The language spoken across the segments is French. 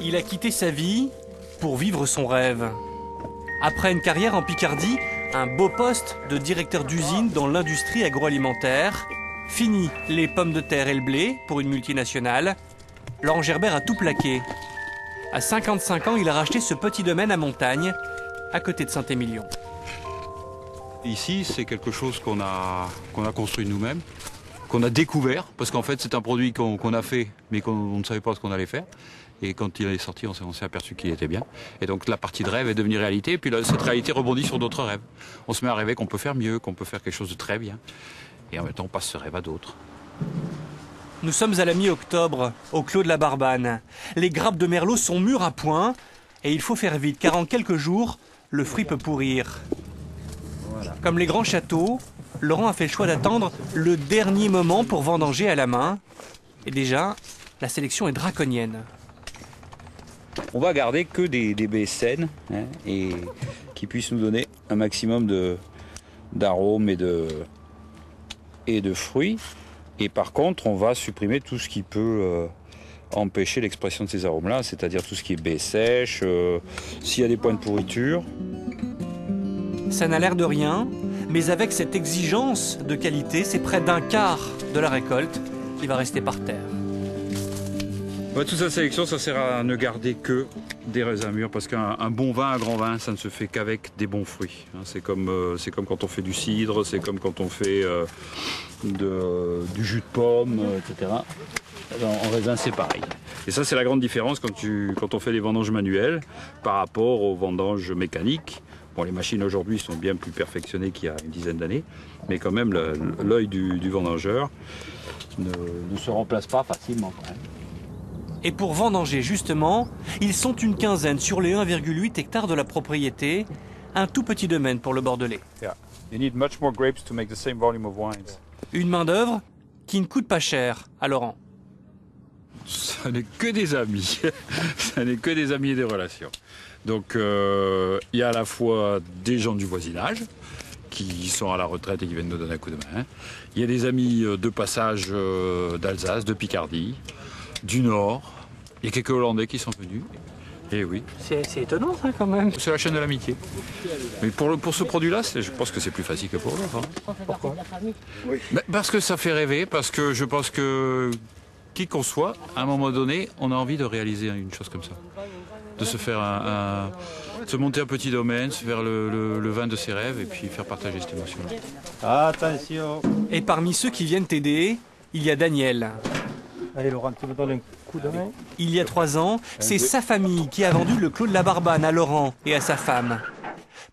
Il a quitté sa vie pour vivre son rêve. Après une carrière en Picardie, un beau poste de directeur d'usine dans l'industrie agroalimentaire. Fini les pommes de terre et le blé pour une multinationale. Laurent Gerbert a tout plaqué. À 55 ans, il a racheté ce petit domaine à Montagne, à côté de Saint-Émilion. Ici, c'est quelque chose qu'on a construit nous-mêmes, qu'on a découvert, parce qu'en fait, c'est un produit qu'on a fait, mais qu'on ne savait pas ce qu'on allait faire. Et quand il est sorti, on s'est aperçu qu'il était bien. Et donc la partie de rêve est devenue réalité, et puis là, cette réalité rebondit sur d'autres rêves. On se met à rêver qu'on peut faire mieux, qu'on peut faire quelque chose de très bien. Et en même temps, on passe ce rêve à d'autres. Nous sommes à la mi-octobre, au Clos de la Barbane. Les grappes de merlot sont mûres à point, et il faut faire vite, car en quelques jours, le fruit peut pourrir. Voilà. Comme les grands châteaux, Laurent a fait le choix d'attendre le dernier moment pour vendanger à la main. Et déjà, la sélection est draconienne. On va garder que des baies saines, hein, et qui puissent nous donner un maximum d'arômes et de fruits. Et par contre, on va supprimer tout ce qui peut empêcher l'expression de ces arômes-là, c'est-à-dire tout ce qui est baies sèches, s'il y a des points de pourriture. Ça n'a l'air de rien, mais avec cette exigence de qualité, c'est près d'un quart de la récolte qui va rester par terre. Ouais, toute sa sélection, ça sert à ne garder que des raisins mûrs, parce qu'un bon vin, un grand vin, ça ne se fait qu'avec des bons fruits. C'est comme quand on fait du cidre, c'est comme quand on fait du jus de pomme, etc. En raisin, c'est pareil. Et ça, c'est la grande différence quand on fait des vendanges manuelles par rapport aux vendanges mécaniques. Bon, les machines aujourd'hui sont bien plus perfectionnées qu'il y a une dizaine d'années, mais quand même, l'œil du vendangeur ne se remplace pas facilement quand même. Et pour vendanger justement, ils sont une quinzaine sur les 1,8 hectares de la propriété, un tout petit domaine pour le Bordelais. Une main-d'œuvre qui ne coûte pas cher à Laurent. Ça n'est que des amis, ça n'est que des amis et des relations. Donc il y a à la fois des gens du voisinage qui sont à la retraite et qui viennent nous donner un coup de main. Il y a des amis de passage d'Alsace, de Picardie, du Nord. Il y a quelques Hollandais qui sont venus. Et oui. C'est étonnant ça quand même. C'est la chaîne de l'amitié. Mais pour ce produit-là, je pense que c'est plus facile que pour l'autre. Hein. Pourquoi? Parce que ça fait rêver, parce que je pense que qui qu'on soit, à un moment donné, on a envie de réaliser une chose comme ça. De se faire se monter un petit domaine, se faire le vin de ses rêves et puis faire partager cette émotion-là. Attention. Et parmi ceux qui viennent t'aider, il y a Daniel. Allez Laurent, tu me donnes un coup de main. Il y a 3 ans, c'est sa famille qui a vendu le Clos de la Barbane à Laurent et à sa femme.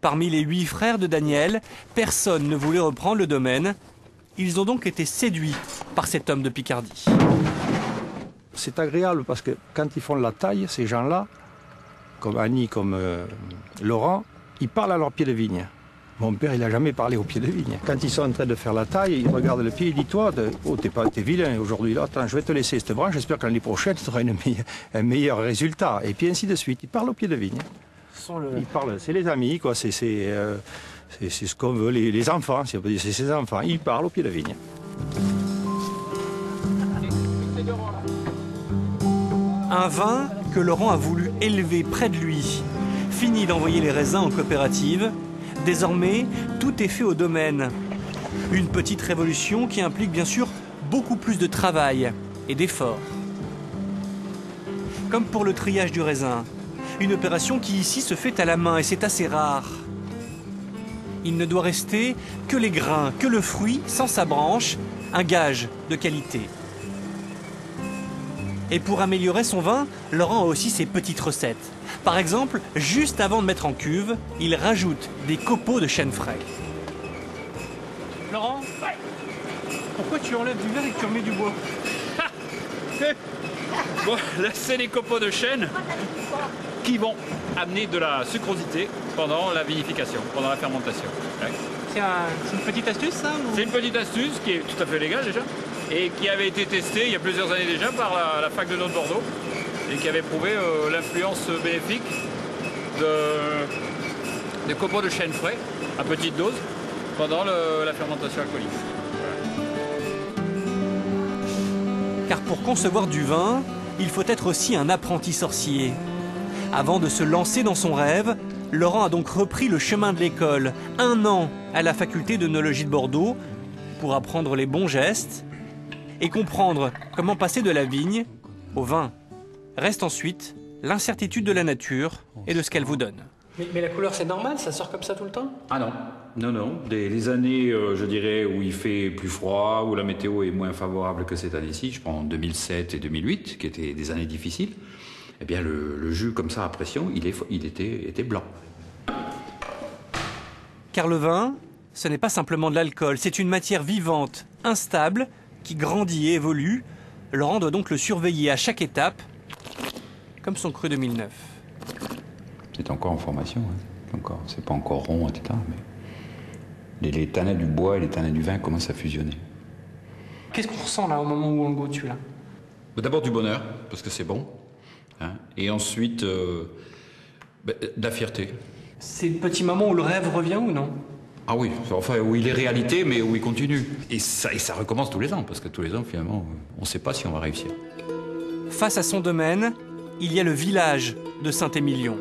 Parmi les 8 frères de Daniel, personne ne voulait reprendre le domaine. Ils ont donc été séduits par cet homme de Picardie. C'est agréable parce que quand ils font la taille, ces gens-là, comme Annie, comme Laurent, ils parlent à leur pied de vigne. Mon père, il n'a jamais parlé au pied de vigne. Quand ils sont en train de faire la taille, ils regardent le pied, ils disent toi, t'es vilain aujourd'hui, là, attends, je vais te laisser cette branche, j'espère que l'année prochaine, tu auras un meilleur résultat. Et puis ainsi de suite, ils parlent au pied de vigne. Ils parlent, c'est les amis, quoi, c'est ce qu'on veut, les enfants, c'est ses enfants, ils parlent au pied de vigne. Un vin que Laurent a voulu élever près de lui. Fini d'envoyer les raisins en coopérative. Désormais, tout est fait au domaine. Une petite révolution qui implique bien sûr beaucoup plus de travail et d'efforts. Comme pour le triage du raisin, une opération qui ici se fait à la main et c'est assez rare. Il ne doit rester que les grains, que le fruit sans sa branche, un gage de qualité. Et pour améliorer son vin, Laurent a aussi ses petites recettes. Par exemple, juste avant de mettre en cuve, il rajoute des copeaux de chêne frais. Laurent, pourquoi tu enlèves du verre et que tu remets du bois? Bon, là, c'est les copeaux de chêne qui vont amener de la sucrosité pendant la vinification, pendant la fermentation. C'est une petite astuce, ça ou... C'est une petite astuce qui est tout à fait légale déjà et qui avait été testée il y a plusieurs années déjà par la fac de Bordeaux et qui avait prouvé l'influence bénéfique des copeaux de chêne frais à petite dose pendant la fermentation alcoolique. Car pour concevoir du vin, il faut être aussi un apprenti sorcier. Avant de se lancer dans son rêve, Laurent a donc repris le chemin de l'école, 1 an à la faculté d'œnologie de Bordeaux, pour apprendre les bons gestes et comprendre comment passer de la vigne au vin. Reste ensuite l'incertitude de la nature et de ce qu'elle vous donne. Mais la couleur, c'est normal, ça sort comme ça tout le temps? Ah non, non. Les années, je dirais, où il fait plus froid, où la météo est moins favorable que cette année-ci, je prends 2007 et 2008, qui étaient des années difficiles, eh bien le jus comme ça à pression, il était blanc. Car le vin, ce n'est pas simplement de l'alcool, c'est une matière vivante, instable, qui grandit et évolue. Laurent doit donc le surveiller à chaque étape, comme son cru 2009. C'est encore en formation, hein. C'est pas encore rond, etc. Mais les tanins du bois et les tanins du vin commencent à fusionner. Qu'est-ce qu'on ressent là au moment où on le goûte celui-là? D'abord du bonheur, parce que c'est bon. Hein. Et ensuite, de la fierté. C'est le petit moment où le rêve revient ou non? Ah oui, enfin où il est réalité, mais où il continue. Et ça recommence tous les ans, parce que tous les ans, finalement, on ne sait pas si on va réussir. Face à son domaine, il y a le village de Saint-Émilion.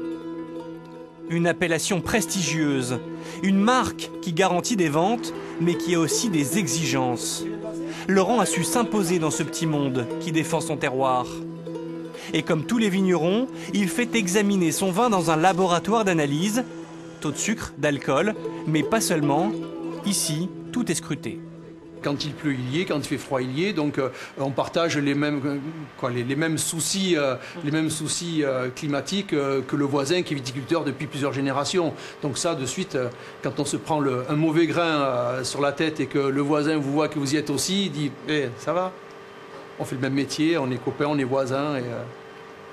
Une appellation prestigieuse, une marque qui garantit des ventes, mais qui a aussi des exigences. Laurent a su s'imposer dans ce petit monde qui défend son terroir. Et comme tous les vignerons, il fait examiner son vin dans un laboratoire d'analyse, taux de sucre, d'alcool, mais pas seulement. Ici, tout est scruté. Quand il pleut, il y est, quand il fait froid, il y est. Donc on partage les mêmes soucis, climatiques que le voisin qui est viticulteur depuis plusieurs générations. Donc ça, de suite, quand on se prend un mauvais grain sur la tête et que le voisin vous voit que vous y êtes aussi, il dit hey, « ça va, on fait le même métier, on est copains, on est voisins, et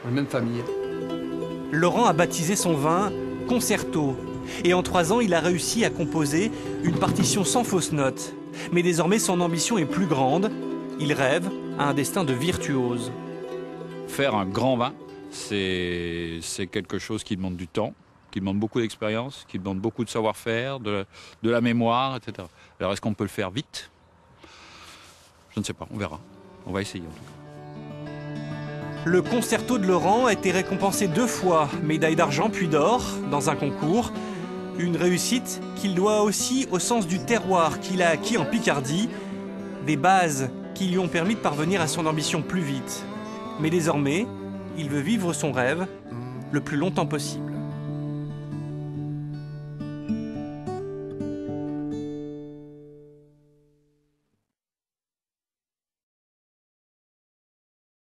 on est la même famille ». Laurent a baptisé son vin Concerto. Et en 3 ans, il a réussi à composer une partition sans fausse note. Mais désormais, son ambition est plus grande. Il rêve à un destin de virtuose. Faire un grand vin, c'est quelque chose qui demande du temps, qui demande beaucoup d'expérience, qui demande beaucoup de savoir-faire, de la mémoire, etc. Alors, est-ce qu'on peut le faire vite? Je ne sais pas, on verra. On va essayer en tout cas. Le concerto de Laurent a été récompensé 2 fois, médaille d'argent puis d'or, dans un concours. Une réussite qu'il doit aussi au sens du terroir qu'il a acquis en Picardie, des bases qui lui ont permis de parvenir à son ambition plus vite. Mais désormais, il veut vivre son rêve le plus longtemps possible.